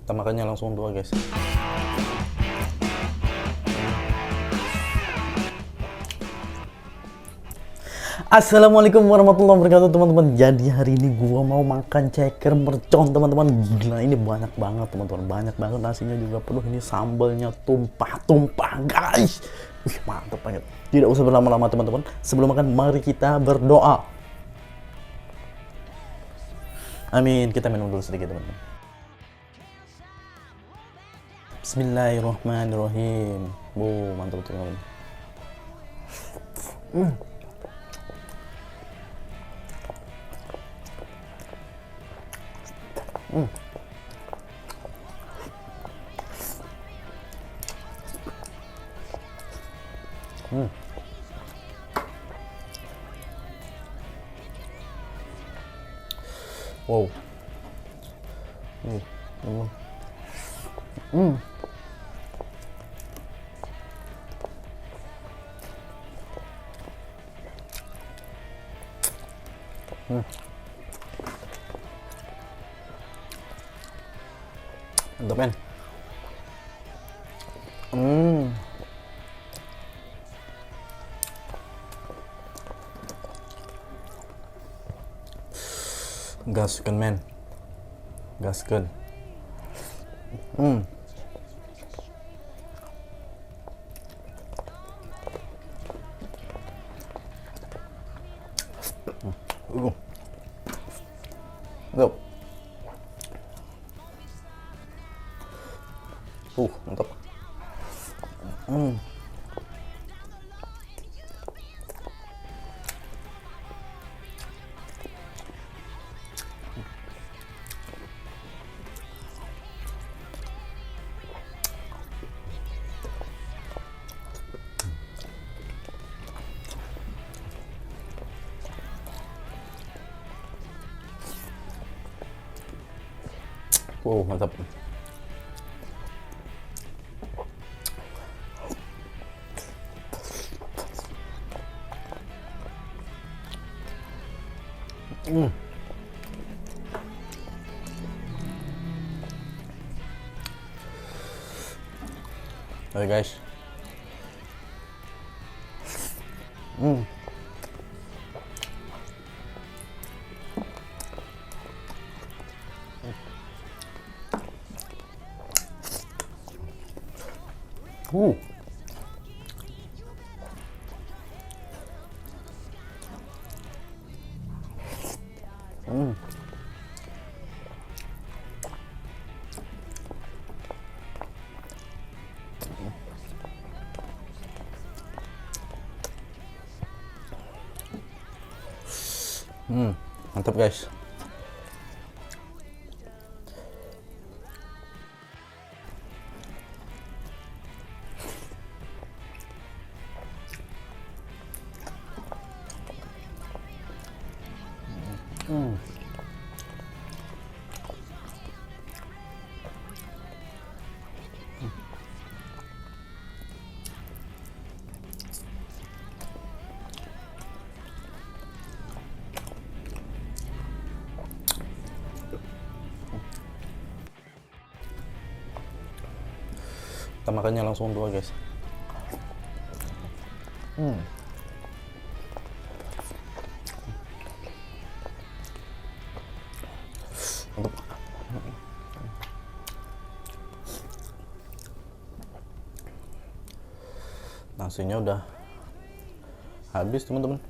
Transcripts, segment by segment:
Kita makannya langsung dua, guys. Assalamualaikum warahmatullahi wabarakatuh, teman-teman. Jadi hari ini gua mau makan ceker mercon, teman-teman. Gila, ini banyak banget, teman-teman. Banyak banget, nasinya juga penuh. Ini sambalnya tumpah-tumpah, guys. Wih, mantap banget. Tidak usah berlama-lama, teman-teman. Sebelum makan, mari kita berdoa. Amin. Kita minum dulu sedikit, teman-teman. Bismillahirrahmanirrahim. Mantap, teman-teman. Wow. Mantap, men. Gaskeun, men. Gaskeun. Mantap. Mantap. Mantap. Oke, guys. Mantap, guys. Kita makannya langsung dua, guys. Mantap. Nasinya udah habis, teman-teman.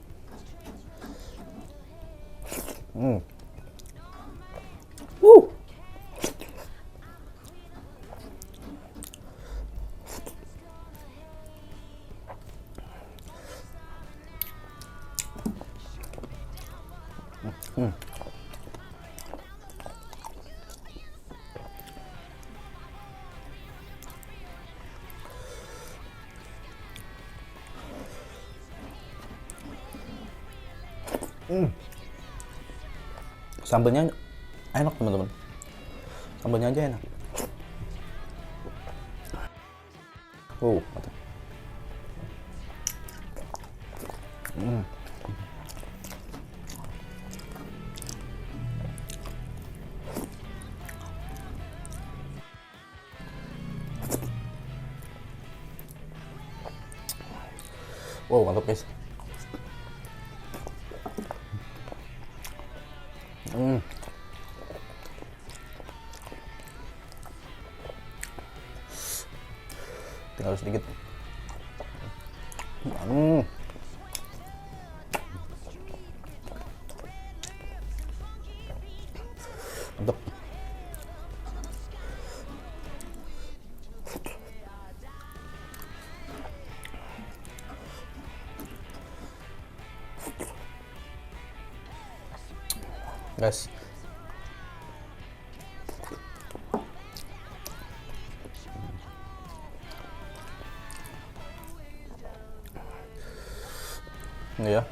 Sambalnya enak, teman-teman. Sambalnya aja enak. Mantap. Wow, mantap guys. Tinggal sedikit. Mantap. Guys, ini ya.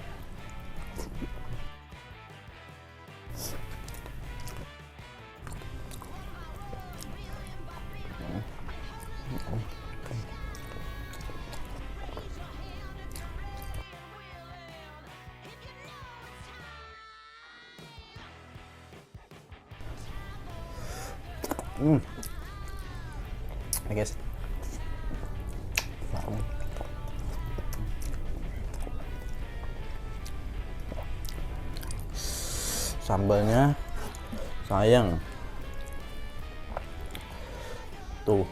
Ini guys. Sambalnya sayang tuh,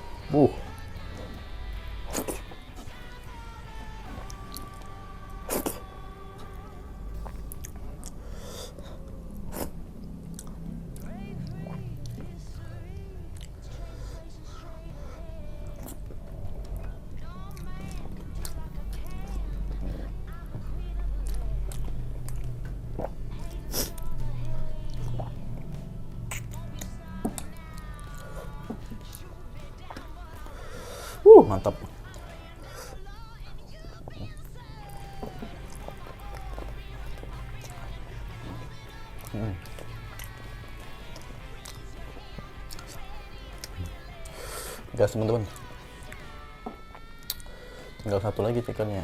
mantap. Gas teman-teman, tinggal satu lagi cekernya.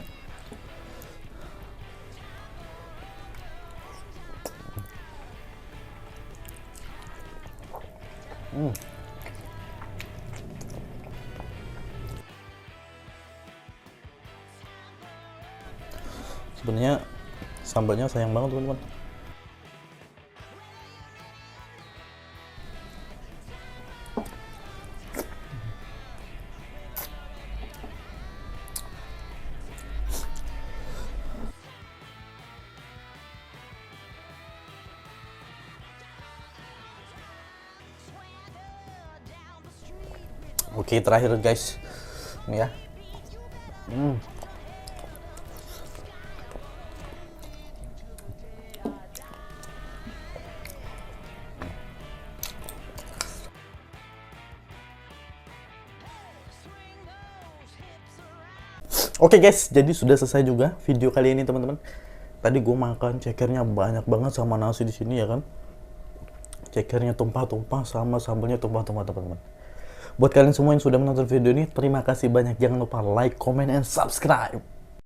Sebenarnya sambalnya sayang banget teman-teman. Oke, terakhir guys, ini ya. Oke guys, jadi sudah selesai juga video kali ini teman-teman. Tadi gue makan cekernya banyak banget sama nasi di sini ya kan. Cekernya tumpah-tumpah sama sambalnya tumpah-tumpah teman-teman. Buat kalian semua yang sudah menonton video ini, terima kasih banyak. Jangan lupa like, comment, and subscribe.